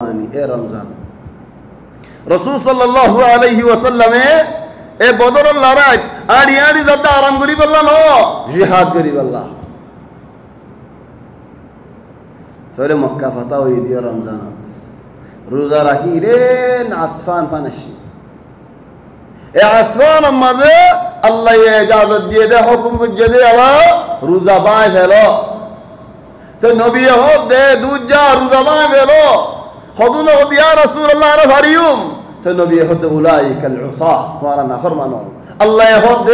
এ রমজান রাসূল সাল্লাল্লাহু আলাইহি ওয়াসাল্লামে এ বদরের লড়াই আড়ি আড়ি যাতে আরাম করি বললা ন জিহাদ করি বললা সরে মক্কা ফাতা ওই দিয়ে রমজান রোজা রাখি রে আসফান ফানাশি এ আসফান আমাদের আল্লাহ ইজাজত দিয়ে দে হুকুম করে দে আল্লাহ রোজা বাই ফেলো তো নবী হদ দে দুজা রোজা বাই ফেলো خذونا خذ يا رسول الله أنا فريوم تنبي يهد أولئك العصاة وأنا نفر منهم الله يهد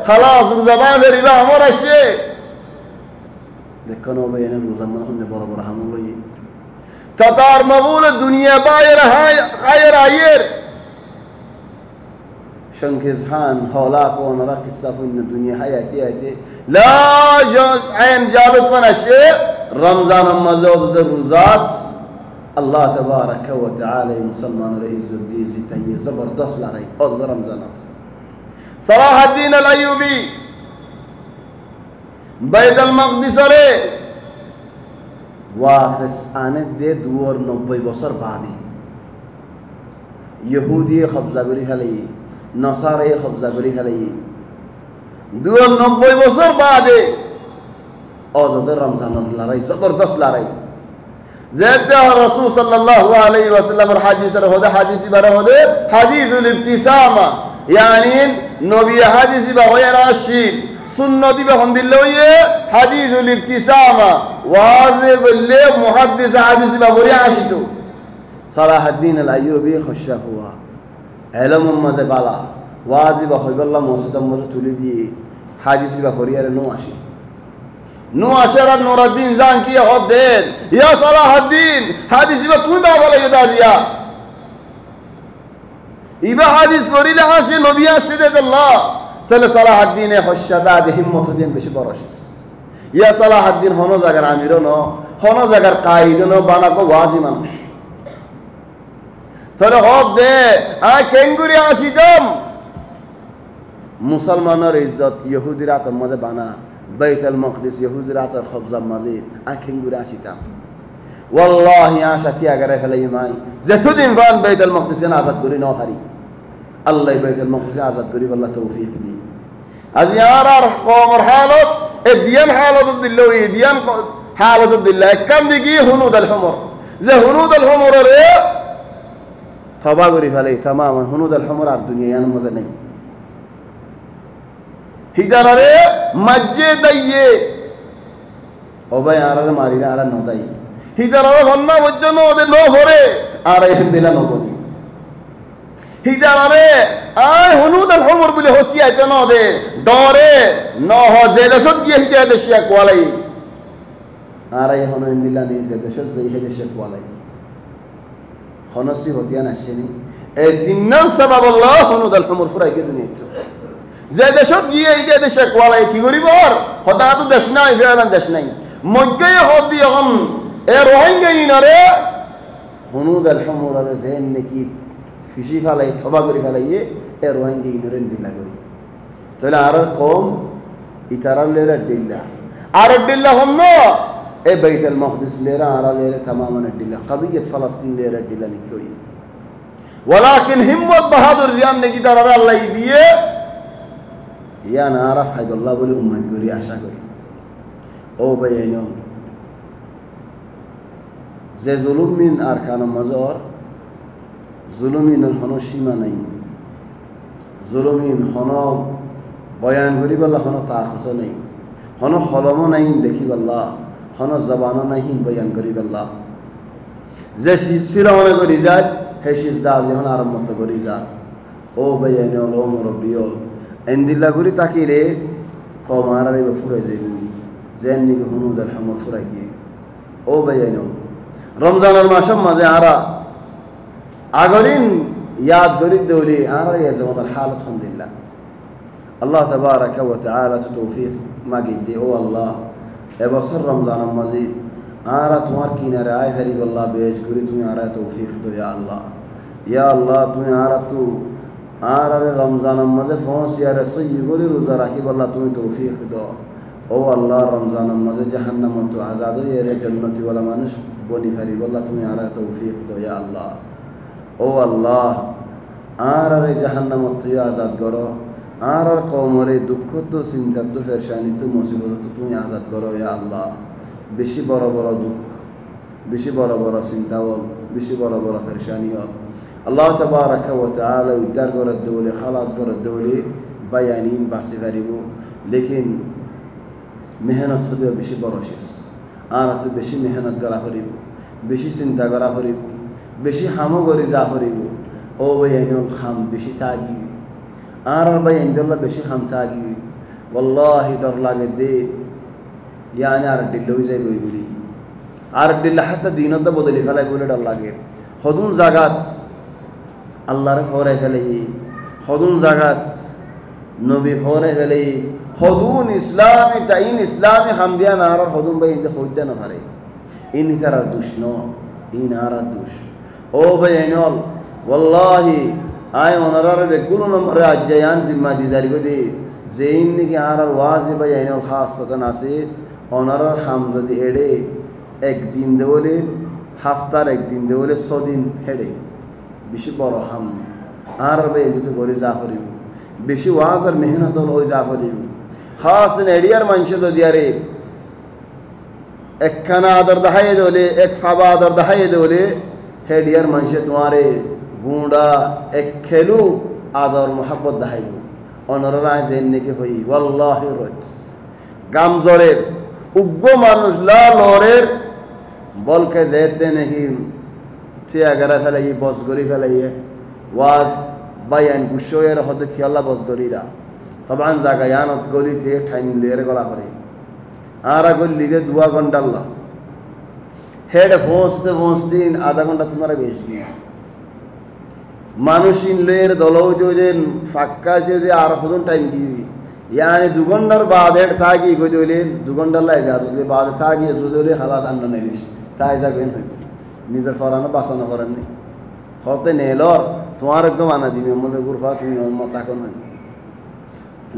خلاص زمان ربا أمر الشيء ذكروا بين الزمان هم بربر هم الله تطار مغول الدنيا باير خير عير شنكزهان هولاك ونرى قصة في الدنيا حياتي لا عين جابت فنا الشيء رمضان مزود الروزات الله تبارك وتعالى مسلمان رئيس الدين زيتي زبردست لاري أول رمضانات صلاح الدين الأيوبي بيت المقدس ري واقف آنت دي دور 90 بصر بعدي يهودي خبزة بريها لي نصارى خبزة بريها لي دور 90 بصر بعدي أول رمضان لاري زبردست لاري زاد الرسول صلى الله عليه وسلم الحديث هذا حديث هذا حديث الابتسامة يعني نبي حديث بغير الشيء سنة بهم دلوية حديث الابتسامة واجب اللي محدث حديث بغير عشتو صلاح الدين الأيوبي خشافوا علم مذبلا واجب خيب الله موسى دمر تولدي حديث بغير نواشي نو عشرة نور الدين زانكي حدين يا صلاح الدين حديث يبقى توي بابا لا يدازيا يبقى حديث فريلة عاشي نبي عشدة الله تل صلاح الدين خشداد همة الدين بش برشس يا صلاح الدين هنو زاگر عميرونو هنو زاگر قائدونو باناكو وازي منوش تل حد دي كنگوري عاشي دم مسلمانر عزت يهودي رات مزه بانا بيت المقدس يهود رات الخبزة مزيد أكين قراشيتا والله يا شتي أجر هلاي ماي زتودين فان بيت المقدس نازت قري نوفري الله بيت المقدس نازت قري والله توفيق لي أزيارة قوم حالة الديان حالة ضد الله الديان حالة ضد الله كم دقي هنود الحمر زه هنود الحمر ليه طبعا قري هلاي تماما هنود الحمر على الدنيا يعني مزني হিজারে মজ্জে দাইয়ে ওবাই আরার মারিরা আরা নদাই হিজারে হন্না বজ্জন ওদে নো হরে আর এই দিলা নবনি হিজারে আয় হুনুদল হুমর বলে হতি আইতো নদে ডরে ন হ জেলসত গিয়ে হিজা দেশিয়া কোয়ালাই আর এই হন দিলা নি দেশত যাই হেদেশে কোয়ালাই হনসি হতিয়া নাশিনি এই তিনন সবাব আল্লাহ হুনুদল হুমর ফুরাই কে দুনিয়া যে দেশত গিয়ে এই দেশে কোয়ালাই কি করিব আর হতা তো দেশ নাই ফেরান দেশ নাই মজ্ঞে হদি এখন এ রোহিঙ্গা ইনারে হুনুদ আলহামুর আর জেন নাকি ফিশি ফালাই থবা করি ফালাই এ রোহিঙ্গা ইনারে দিলা করি তাহলে আর কম ইতারাল লেরা দিল্লা আর দিল্লা হম এ বাইতুল মাকদিস লেরা আর লেরা तमामन দিল্লা قضيه فلسطين লেরা দিল্লা লিখই ولكن হিম্মত বাহাদুর রিয়ান নাকি তারা আল্লাহ দিয়ে يا نعرف حق الله بولي أمة قري أشاكر أو بيانيون زي ظلم من أركان المزار ظلم من الحنوشيما نين ظلم من حنو بيان قري بالله حنو طاقت نين حنو خلمو نين لكي بالله حنو زبانو نين بيان قري بالله زي شيز فرعون قري زاد هي شيز دازي حنو عرمت قري زاد أو بيانيون أو مربيون اندلا غوري تاكيري قوماراري بفوري زيغو زيني هنود الحمد فراكي او بيانو رمضان الماشم مازي عرا اغورين ياد غوري دولي عرا يا زمان الحالة الحمد لله الله تبارك وتعالى توفيق ما قيدي او الله ابصر رمضان المازي عرا تمار كينا رعاي هري والله بيش غوري تو عرا توفيق دو يا الله تو عرا تو আর রমজানের মধ্যে ফসিয়ারে সই করে রোজা রাখি বল্লা তুমি তৌফিক দাও ও আল্লাহ রমজানের মধ্যে জাহান্নাম তো আজাদ হয়ে জান্নাতি ওয়ালা মানুষ বনি ফারি বল্লা তুমি আর তৌফিক দো ইয়া আল্লাহ ও আল্লাহ আর জাহান্নামত তুই আজাদ করো আর কওমরে দুঃখ তো চিন্তা তো পেরেশানি তো মুসিবত তো তুমি আজাদ করো ইয়া আল্লাহ বেশি বড় বড় দুঃখ বেশি বড় বড় চিন্তা হল বেশি বড় বড় পেরেশানি হল আল্লাহ তাবারাকা ওয়া তাআলা উদ্ধার করে দেবলে খালাস করে দেবলে বায়ানিন বাসি পারিব লেকিন মেহনত শুধু বেশি বড় শেষ আর তো বেশি মেহনত করা করিব বেশি চিন্তা করা করিব বেশি হামো করি যা করিব ও বায়ানুল খাম বেশি থাকি আর বায়ানুল্লাহ বেশি খাম থাকি ওয়াল্লাহি ডর লাগে দে ইয়ানি আর দিল হই যাই বইগুলি আর দিল হাতে দিনত বদলি ফেলাই বলে ডর লাগে হদুন জাগাত আল্লাহর ফরে ফেলে হদুন জাগাত নবী ফরে ফেলে হদুন ইসলামী তাইন ইসলামী হামদিয়া নার হদুন ভাই ইনতে হইতে না পারে ইনি তারা দুষ ন ইন আর দুষ ও ভাই আইনল ওয়াল্লাহি আয় ওনারার বেগুলো নম্বরে আজ্জায়ান জিম্মা দি জারি গদি যেইন নাকি আর ওয়াজি ভাই আইনল খাসতান আছে ওনারার হাম যদি এড়ে একদিন দেওলে হাফতার একদিন দেওলে 6 দিন হেডে বেশি বড় হাম আর ভাই যদি করে যা করিব বেশি ওয়াজ আর মেহনত হল যা করিব খাস এডিয়ার মানুষ যদি আরে একখানা আদর দেখাইয়ে দেলে এক ফাবা আদর দেখাইয়ে দেলে হেডিয়ার মানুষ তোমারে গুঁড়া এক খেলু আদর মোহাব্বত দেখাইব অনরায় যেন নাকি হই ওয়াল্লাহি রইত গামজরের উগ্র মানুষ লরের বলকে যেতে নাকি চেয়াগারা ফেলাই বস গড়ি ফেলাইয়ে ওয়াজ বায়ান গুসের হতে খেয়াল্লা বস গড়িরা তবান জাগায়ানত গলিতে ঠাইন লিয়ের গলা করে আর গলিতে 2 ঘন্টা আল্লাহ হেড পৌঁছতে পৌঁছতে আধা ঘন্টা তোমার বেশি মানুষ ইনলের দলও যে ফাঁকা যে আর কতক্ষণ টাইম দিয়ে ইয়ানি 2 ঘন্টার বাদ হেড থাকি গই দিলেন 2 ঘন্টার লাই যা যদি বাদ থাকি যদি হালাত আন্না নেলিস তাই যাবেন নিজের ফরানো বাঁচানো করেননি হতে নেলর তোমার একদম আনা দিবি মনে গুরফা তুমি মত এখন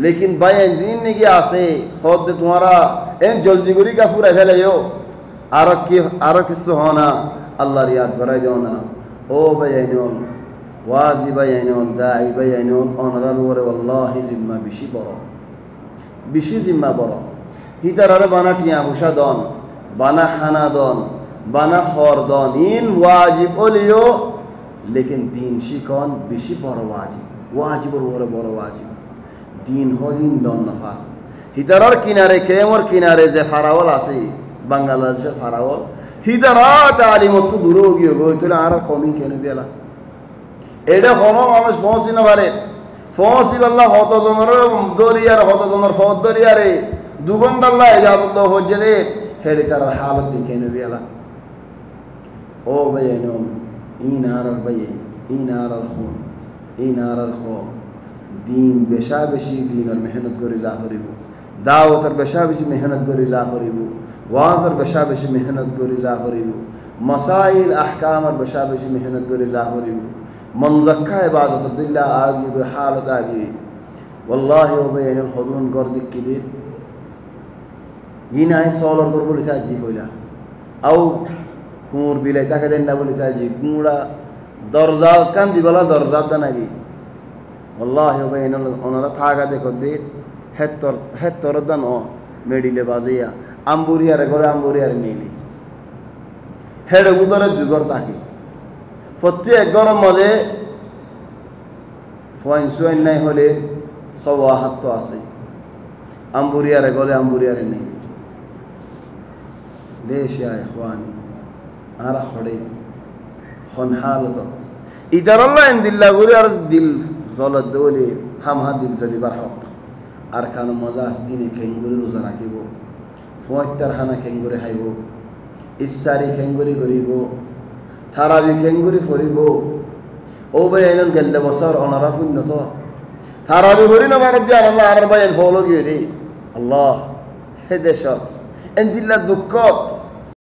लेकिन भाई इंजीन ने क्या आसे खुद तुम्हारा इन जल्दी गुरी का पूरा फैले यो आरक किस्सो होना अल्लाह रियाद करे जोना ओ बयानोन वाजी बयानोन दाई बयानोन अनरा लोरे वल्लाहि जिम्मा बिशी जिम्मा बरो हितारारे बाना टिया हुशा दन बाना खाना दन बाना खर दन इन वाजिब ओलियो लेकिन दीन शिकन बिशी बरो वाजिब बरो वाजिब দিন হদিন দন নফা হিতারার কিনারে কেমর কিনারে যে ফারাওয়াল আছে বাংলাদেশের ফারাওয়াল হিতারা তালিমত দূরে গিয়ে গই তোলে আর কমি কেন বেলা এটা কোনো মানুষ পৌঁছি না পারে পৌঁছি আল্লাহ হত জনের দরিয়ার হত জনের ফদ দরিয়ারে 2 ঘন্টা আল্লাহ ইজাজত হজ্জে দে হেডি তার হালত দিন কেন বেলা ও বাইনো ইনার খুন ইনার খুন দিন বেশা বেশি দিন আর মেহনত করে যা করিব দাওয়াতের বেশা বেশি মেহনত করে যা করিব ওয়াজের বেশা বেশি মেহনত করে যা করিব মাসাইল আহকামের বেশা বেশি মেহনত করে যা করিব মনজাক্কা ইবাদতুল্লাহ আগে হালত আগে ওয়াল্লাহি ওয়া বাইনুল হুদুন গর্দিক কিদি ইনাই সলর করব লিখা জি কইলা আও কুর বিলাই তাকে দেন না বলি তাজি কুড়া দরজা কান দিবলা দরজা দানাগি والله وبين انا থাকা দেখো দে হেতর দান ও মেডিলে বাজিয়া আম্বুরিয়ারে গলে আম্বুরিয়ারে নেলি হেডে উদরে দুগর তাকি প্রত্যেক গরম মজে ফয়েন সুয়েন নাই হলে সওয়া হাত তো আছে আম্বুরিয়ারে গলে আম্বুরিয়ারে Nelly ليش يا اخواني ara khode khon halat idar allah indillah guri ar dil জলত দৌলে হামহা দিল চলিবার হক আর কানো মজাস দিনে খেঙ্গুরি রোজা রাখিব ফুয়াত্তার খানা খেঙ্গুরি খাইব ইচ্ছারি খেঙ্গুরি করিব থারাবি খেঙ্গুরি ফরিব ও ভাই এনন গেলে বছর অনারা পুণ্যত থারাবি হরি না মারত দিয়ে আল্লাহ আর ভাই ফলো গিয়ে রে আল্লাহ হে দেশত এন দিল্লা দুঃখত